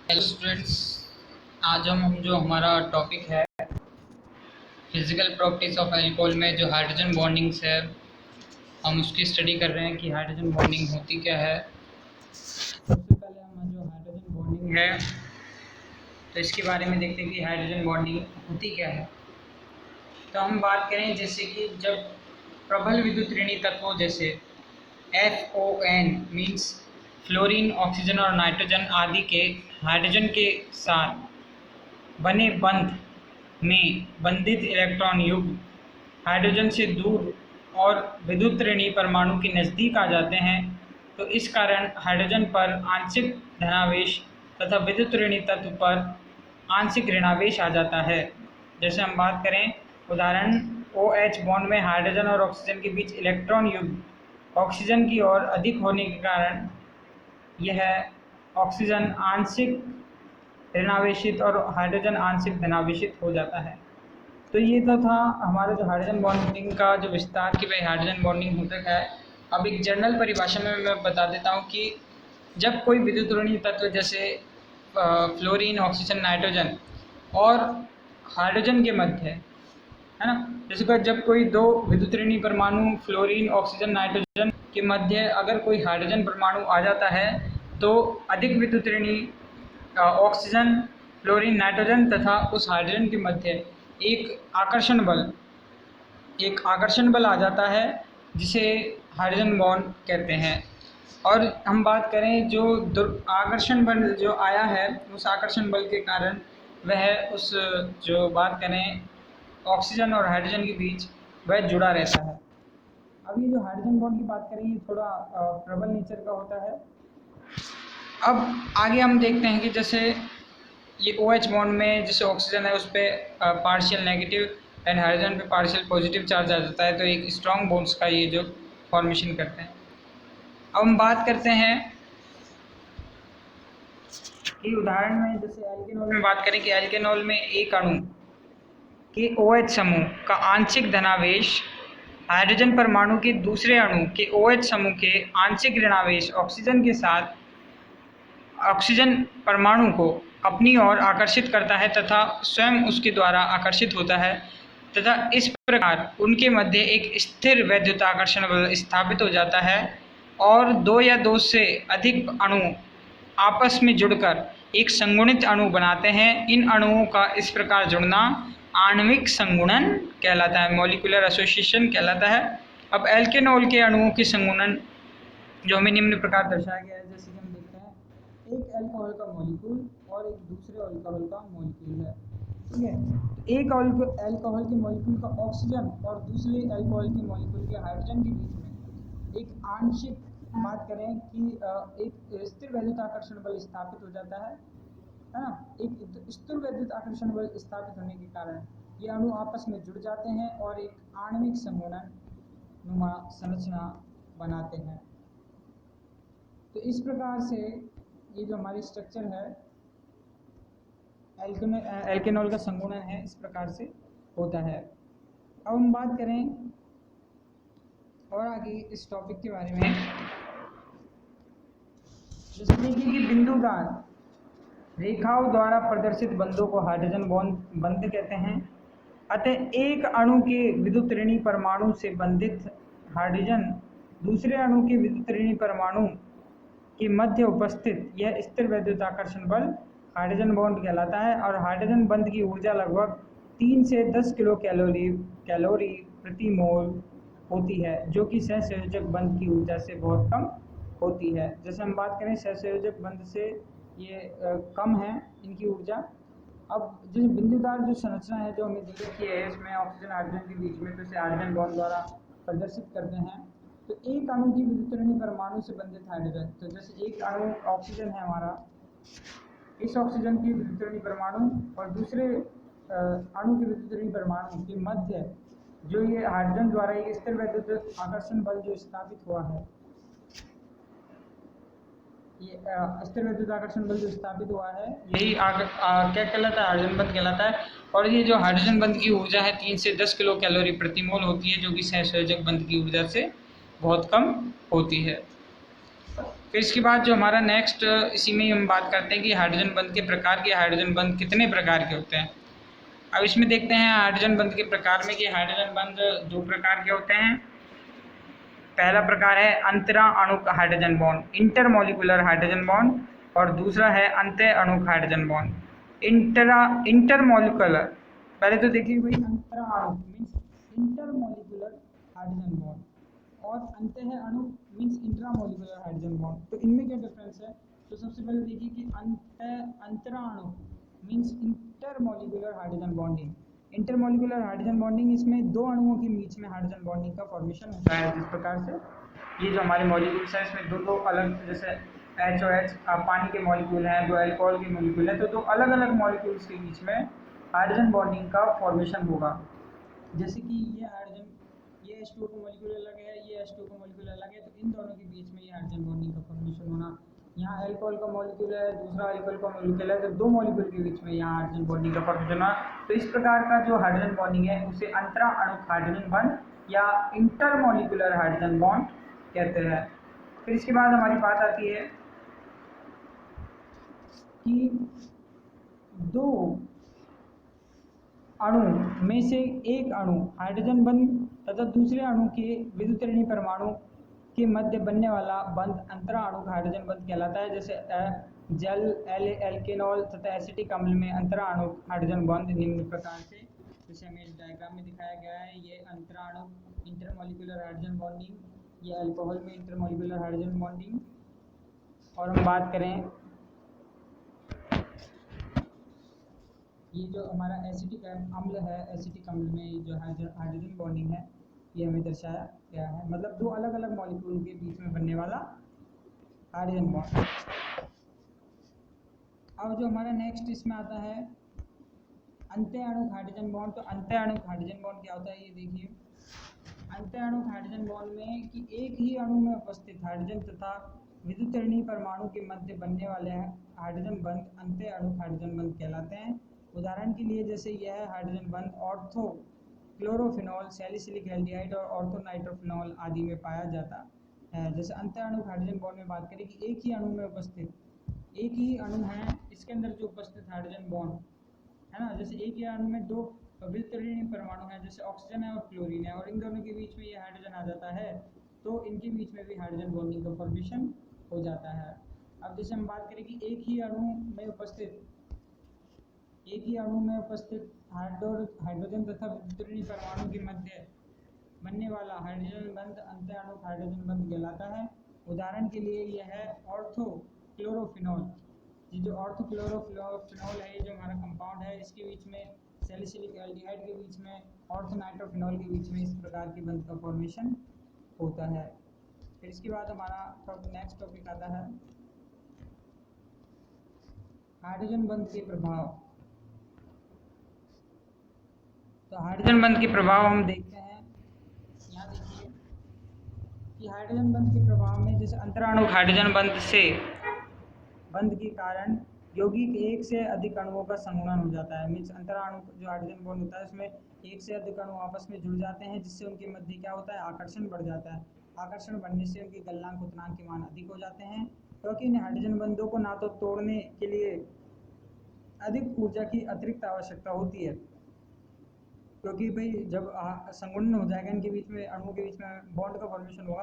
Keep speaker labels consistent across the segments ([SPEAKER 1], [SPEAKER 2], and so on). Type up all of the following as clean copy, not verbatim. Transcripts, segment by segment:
[SPEAKER 1] Hello students, आज हम जो हमारा टॉपिक है फिजिकल प्रॉपर्टीज ऑफ अल्कोहल में जो हाइड्रोजन बॉन्डिंग्स है, हम उसकी स्टडी कर रहे हैं कि हाइड्रोजन बॉन्डिंग होती क्या है। सबसे पहले हम जो हाइड्रोजन बॉन्डिंग है तो इसके बारे में देखते हैं कि हाइड्रोजन बॉन्डिंग होती क्या है। तो हम बात करें जैसे कि जब प्रबल विद्युत ऋणी तत्वों जैसे FON मीन्स फ्लोरीन, ऑक्सीजन और नाइट्रोजन आदि के हाइड्रोजन के साथ बने बंध में बंधित इलेक्ट्रॉन युग्म हाइड्रोजन से दूर और विद्युत ऋणी परमाणु के नज़दीक आ जाते हैं, तो इस कारण हाइड्रोजन पर आंशिक धनावेश तथा विद्युत ऋणी तत्व पर आंशिक ऋणावेश आ जाता है। जैसे हम बात करें उदाहरण OH बॉन्ड में हाइड्रोजन और ऑक्सीजन के बीच इलेक्ट्रॉन युग्म ऑक्सीजन की ओर अधिक होने के कारण यह ऑक्सीजन आंशिक ऋणावेशित और हाइड्रोजन आंशिक धनावेशित हो जाता है। तो ये तो था हमारा जो हाइड्रोजन बॉन्डिंग का जो विस्तार कि भाई हाइड्रोजन बॉन्डिंग होता क्या है। अब एक जनरल परिभाषा में मैं बता देता हूँ कि जब कोई विद्युत ऋणी तत्व जैसे फ्लोरीन, ऑक्सीजन, नाइट्रोजन और हाइड्रोजन के मध्य है ना, जैसे कि जब कोई दो विद्युत ऋणी परमाणु फ्लोरीन, ऑक्सीजन, नाइट्रोजन के मध्य अगर कोई हाइड्रोजन परमाणु आ जाता है तो अधिक विद्युत ऋणी ऑक्सीजन, फ्लोरीन, नाइट्रोजन तथा उस हाइड्रोजन के मध्य एक आकर्षण बल आ जाता है जिसे हाइड्रोजन बॉन्ड कहते हैं। और हम बात करें जो आकर्षण बल जो आया है, उस आकर्षण बल के कारण वह उस जो बात करें ऑक्सीजन और हाइड्रोजन के बीच वह जुड़ा रहता है। अब ये जो हाइड्रोजन बॉन्ड की बात करें ये थोड़ा प्रबल नेचर का होता है। अब आगे हम देखते हैं कि जैसे ये OH बॉन्ड में जैसे ऑक्सीजन है उस पर पार्शियल नेगेटिव एंड हाइड्रोजन पे पार्शियल पॉजिटिव चार्ज आ जाता है, तो एक स्ट्रॉन्ग बॉन्ड्स का ये जो फॉर्मेशन करते हैं। अब हम बात करते हैं कि उदाहरण में जैसे एल्केनॉल में बात करें कि एल्केनॉल में एक अणु के OH समूह का आंशिक धनावेश हाइड्रोजन परमाणु के दूसरे अणु के OH समूह के आंशिक ऋणावेश ऑक्सीजन के साथ ऑक्सीजन परमाणु को अपनी ओर आकर्षित करता है तथा स्वयं उसके द्वारा आकर्षित होता है तथा इस प्रकार उनके मध्य एक स्थिर वैद्युताकर्षण बल स्थापित हो जाता है और दो या दो से अधिक अणु आपस में जुड़कर एक संगुणित अणु बनाते हैं। इन अणुओं का इस प्रकार जुड़ना आणविक संगुणन कहलाता है, मॉलिक्यूलर एसोसिएशन कहलाता है। अब एल्केनॉल के अणुओं के संगुणन जो हमें निम्न प्रकार दर्शाया गया है, जैसे कि हम देखते हैं एक अल्कोहल का मॉलिक्यूल और एक दूसरे अल्कोहल का मॉलिक्यूल है, ठीक है। तो एक अल्कोहल के मॉलिक्यूल का ऑक्सीजन और दूसरे अल्कोहल के मॉलिक्यूल के हाइड्रोजन के बीच में एक आंशिक बात करें कि एक स्थिर वैद्युत आकर्षण बल स्थापित हो जाता है ना। एक स्थिर वैद्युत आकर्षण बल स्थापित होने के कारण ये अणु आपस में जुड़ जाते हैं और एक आणविक संगुणन नुमा संरचना बनाते हैं। तो इस प्रकार से ये जो हमारी स्ट्रक्चर है एल्केनॉल का संगुणन है, इस प्रकार से होता है। अब हम बात करें और आगे इस टॉपिक के बारे में, जैसे देखिए कि बिंदुदार रेखाओं द्वारा प्रदर्शित बंधों को हाइड्रोजन बंध कहते हैं। अतः एक अणु के विद्युत ऋणी परमाणु से बंधित हाइड्रोजन दूसरे अणु के विद्युत ऋणी परमाणु के मध्य उपस्थित यह स्थिर वैद्युताकर्षण बल हाइड्रोजन बॉन्ड कहलाता है। और हाइड्रोजन बंध की ऊर्जा लगभग 3 से 10 किलो कैलोरी प्रति मोल होती है, जो कि सहसंयोजक बंध की ऊर्जा से बहुत कम होती है। जैसे हम बात करें सहसंयोजक बंध से ये कम है इनकी ऊर्जा। अब जो बिंदुदार जो संरचना है जो हमें दी गई है, इसमें ऑक्सीजन हाइड्रोजन के बीच में तो इसे हाइड्रोजन बॉन्ड द्वारा प्रदर्शित करते हैं। तो एक अणु की विद्युत ऋणी परमाणु से बंधित हाइड्रोजन, तो जैसे एक अणु ऑक्सीजन है हमारा, इस ऑक्सीजन की विद्युत ऋणी परमाणु और दूसरे अणु के विद्युत ऋणी परमाणु के मध्य जो ये हाइड्रोजन द्वारा एक स्थिर वैद्युत आकर्षण बल जो स्थापित हुआ है, ये स्थिर वैद्युत आकर्षण बल जो स्थापित हुआ है यही क्या कहलाता है, हाइड्रोजन बंध कहलाता है। और ये जो हाइड्रोजन बंध की ऊर्जा है 3 से 10 किलो कैलोरी प्रति मोल होती है, जो कि सहसंयोजक बंध की ऊर्जा से बहुत कम होती है। फिर इसके बाद जो हमारा नेक्स्ट इसी में हम बात करते हैं कि हाइड्रोजन बंध के प्रकार के हाइड्रोजन बंध कितने प्रकार के होते हैं। अब इसमें देखते हैं हाइड्रोजन बंध के प्रकार में कि हाइड्रोजन बंध दो प्रकार के होते हैं। पहला प्रकार है अंतरा अणुक hydrogen bond, intermolecular hydrogen bond, और दूसरा है अंतः अणुक हाइड्रोजन बॉन्ड। इंटरमॉलिक्यूलर, पहले तो देखिए भाई, अंतरा अणुक मीन्स इंटरमॉलिक्यूलर हाइड्रोजन बॉन्ड, और अंतः अणुक मीन्स इंट्रामॉलिक्यूलर हाइड्रोजन बॉन्ड। तो इनमें क्या डिफरेंस है? तो सबसे पहले देखिए कि अंतरा अणुक means intermolecular hydrogen bonding. Intermolecular hydrogen bonding, इसमें दो अणुओं के बीच में हाइड्रोजन बॉन्डिंग का फॉर्मेशन होता है। जिस प्रकार से ये जो हमारे मॉलिक्यूल्स हैं, इसमें दो दो अलग, जैसे HOH पानी के मॉलिक्यूल हैं, दो अल्कोहल के मॉलिक्यूल हैं, तो दो अलग अलग मॉलिक्यूल्स के बीच में हाइड्रोजन बॉन्डिंग का फॉर्मेशन होगा। जैसे कि ये हाइड्रोजन, ये H2O का मॉलिक्यूल अलग है, ये H2O का मॉलिक्यूल अलग है, तो इन दोनों के बीच में ये हाइड्रोजन बॉन्डिंग का फॉर्मेशन होना। यहाँ अल्कोहल का मॉलिक्यूल है, दूसरा अल्कोहल का मॉलिक्यूल है, तो दो मॉलिक्यूल के बीच में यहाँ हाइड्रोजन बॉन्डिंग का फॉर्मेशन होना। तो इस प्रकार का जो हाइड्रोजन बॉन्डिंग है उसे अंतरा अणुक हाइड्रोजन बॉन्ड या इंटरमॉलिक्यूलर हाइड्रोजन बॉन्ड कहते हैं। फिर इसके बाद हमारी बात आती है कि दो अणु में से एक अणु हाइड्रोजन बंध तथा दूसरे अणु के विद्युतरणीय परमाणु के मध्य बनने वाला बंध अंतरा अणुक हाइड्रोजन बंध कहलाता है। जैसे जल, एल्केनॉल तथा एसिटिक अम्ल में अंतरा अणुक हाइड्रोजन बंध निम्न प्रकार से, जैसे हमें इस डायग्राम में दिखाया गया है, ये अंतरा अणुक इंटरमॉलिक्यूलर हाइड्रोजन बॉन्डिंग, ये अल्कोहल में इंटरमॉलिक्यूलर हाइड्रोजन बॉन्डिंग। और हम बात करें, ये जो हमारा एसिटिक अम्ल है, एसिटिक अम्ल में जो हाइड्रोजन बॉन्डिंग है ये हमें दर्शाया गया है, मतलब दो अलग अलग मॉलिक्यूल के बीच में बनने वाला हाइड्रोजन बॉन्ड। अब जो हमारा नेक्स्ट इसमें आता है अंतः अणुक हाइड्रोजन बॉन्ड। तो अंतः अणुक हाइड्रोजन बॉन्ड क्या होता है, ये देखिए। अंतः अणुक हाइड्रोजन बॉन्ड में कि एक ही अणु में उपस्थित हाइड्रोजन तथा विद्युतरणीय परमाणु के मध्य बनने वाले हाइड्रोजन बंध अंतः अणुक हाइड्रोजन बंध कहलाते हैं। उदाहरण के लिए जैसे यह हाइड्रोजन बंध ऑर्थो क्लोरोफिनॉल, सैलिसिलिक एल्डिहाइड और ऑर्थोनाइट्रोफिनॉल आदि में पाया जाता है। जैसे अंतः अणुक हाइड्रोजन बॉन्ड में बात करें कि एक ही अणु में उपस्थित, एक ही अणु है, इसके अंदर जो उपस्थित हाइड्रोजन बॉन्ड है ना, जैसे एक ही अणु में दो विद्युतरणीय परमाणु है, जैसे ऑक्सीजन है और क्लोरीन है, और इन दोनों के बीच में ये हाइड्रोजन आ जाता है, तो इनके बीच में भी हाइड्रोजन बॉन्डिंग का फॉर्मेशन हो जाता है। अब जैसे हम बात करें कि एक ही अणु में उपस्थित हाइड्रोजन तथा विद्युतरणीय परमाणु के मध्य बनने वाला हाइड्रोजन बंध अंतः अणुक हाइड्रोजन बंध कहलाता है। उदाहरण के लिए यह है ऑर्थो क्लोरोफिनॉल। ये जो ऑर्थो क्लोरोफिनॉल है, ये जो हमारा कंपाउंड है, इसके बीच में सैलिसिलिक एल्डिहाइड के बीच में, ऑर्थोनाइट्रोफिनॉल के बीच में इस प्रकार की बंध का फॉर्मेशन होता है। फिर इसके बाद हमारा नेक्स्ट टॉपिक आता है हाइड्रोजन बंध के प्रभाव। तो हाइड्रोजन बंध के प्रभाव हम देखते हैं, यहाँ देखिए कि हाइड्रोजन बंध के प्रभाव में जैसे अंतराणुक हाइड्रोजन बंध के कारण यौगिक एक से अधिक अणुओं का संगुणन हो जाता है। मीन्स अंतराणुक जो हाइड्रोजन बॉन्ड होता है उसमें एक से अधिक अणु आपस में जुड़ जाते हैं, जिससे उनके मध्य क्या होता है, आकर्षण बढ़ जाता है। आकर्षण बढ़ने से उनके गलनांक उतनांक के मान अधिक हो जाते हैं, क्योंकि इन हाइड्रोजन बंधों को ना तो तोड़ने के लिए अधिक ऊर्जा की अतिरिक्त आवश्यकता होती है, क्योंकि भाई जब संगुणन हो जाएगा इनके बीच में, अणुओं के बीच में बॉन्ड का फॉर्मेशन होगा,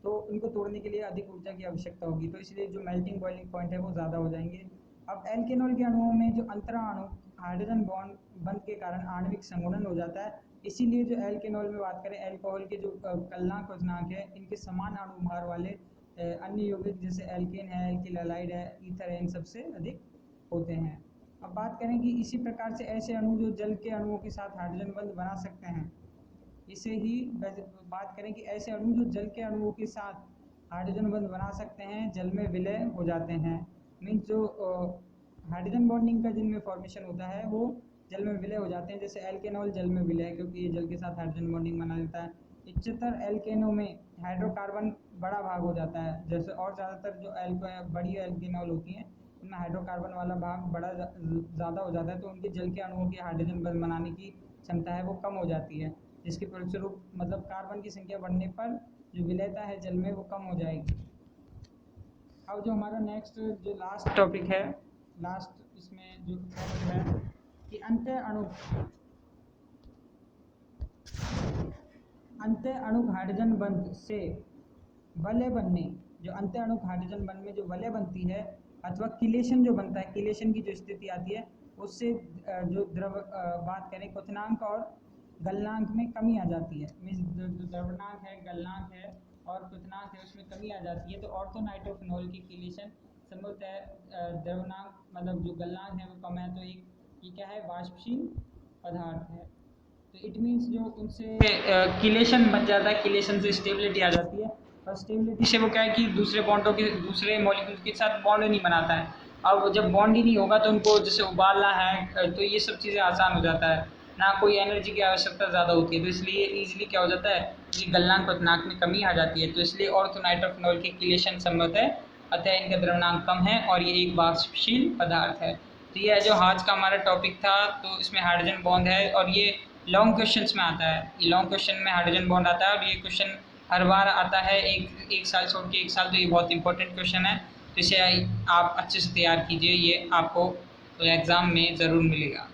[SPEAKER 1] तो इनको तोड़ने के लिए अधिक ऊर्जा की आवश्यकता होगी, तो इसलिए जो मेल्टिंग बॉइलिंग पॉइंट है वो ज़्यादा हो जाएंगे। अब एल्केनॉल के अणुओं में जो अंतरा अणु हाइड्रोजन बंध के कारण आणविक संगुणन हो जाता है, इसीलिए जो एल्केनॉल में बात करें, अल्कोहल के जो गलनांक क्वथनांक है, इनके समान अणु भार वाले अन्य यौगिक जैसे एल्केन है, एल्किल हैलाइड है, ईथर है, इन सबसे अधिक होते हैं। अब बात करें कि इसी प्रकार से ऐसे अणु जो जल के अणुओं के साथ हाइड्रोजन बंध बना सकते हैं, इसे ही बात करें कि ऐसे अणु जो जल के अणुओं के साथ हाइड्रोजन बंध बना सकते हैं, जल में विलय हो जाते हैं। मीन्स जो हाइड्रोजन बॉन्डिंग का जिनमें फॉर्मेशन होता है वो जल में विलय हो जाते हैं। जैसे एल्केनॉल जल में विलय, क्योंकि ये जल के साथ हाइड्रोजन बॉन्डिंग बना लेता है। उच्चतर एल्केनों में हाइड्रोकार्बन बड़ा भाग हो जाता है, जैसे और ज़्यादातर जो बड़ी एल्केनॉल होती हैं उनमें हाइड्रोकार्बन वाला भाग बड़ा ज़्यादा हो जाता है, तो उनके जल के अणुओं की हाइड्रोजन बंध बनाने की क्षमता है वो कम हो जाती है, जिसके फलस्वरूप मतलब कार्बन की संख्या बढ़ने पर जो विलयता है जल में वो कम हो जाएगी। अब जो हमारा नेक्स्ट जो लास्ट टॉपिक है, लास्ट इसमें जो टॉपिक है कि अंत्य अणु हाइड्रोजन बंध से वलय बनने, जो अंत्य अणु हाइड्रोजन बंध में जो वलय बनती है अथवा किलेशन जो बनता है, किलेशन की जो स्थिति आती है उससे जो बात करें क्वथनांक और गलनांक में कमी आ जाती है। मीन्स जो द्रवणांक है, गलनांक है और क्वथनांक है उसमें कमी आ जाती है। तो ऑर्थोनाइट्रोफिनॉल की किलेशन संभवतः द्रवणांक मतलब जो गलनांक है वो कम है, तो एक ये क्या है, वाष्पशील पदार्थ है। तो इट मीन्स जो उनसे किलेशन बन जाता है, किलेशन से स्टेबिलिटी आ जाती है और स्टेबिलिटी से वो क्या है कि दूसरे बॉन्डों के दूसरे मॉलिक्यूल के साथ बॉन्ड नहीं बनाता है। अब जब बॉन्ड ही नहीं होगा तो उनको जैसे उबालना है तो ये सब चीज़ें आसान हो जाता है, ना कोई एनर्जी की आवश्यकता ज़्यादा होती है। तो इसलिए ईजिली क्या हो जाता है कि गलनांक क्वथनांक में कमी आ जाती है। तो इसलिए ऑर्थोनाइट्रोफिनॉल की किलेशन संभव है, अतः इनका द्रव्यनांक कम है और ये एक वाष्पशील पदार्थ है। तो ये है जो आज का हमारा टॉपिक था। तो इसमें हाइड्रोजन बॉन्ड है और ये लॉन्ग क्वेश्चंस में आता है। ये लॉन्ग क्वेश्चन में हाइड्रोजन बॉन्ड आता है और ये क्वेश्चन हर बार आता है, एक साल छोड़ के एक साल। तो ये बहुत इंपॉर्टेंट क्वेश्चन है, तो इसे आप अच्छे से तैयार कीजिए, ये आपको एग्ज़ाम में ज़रूर मिलेगा।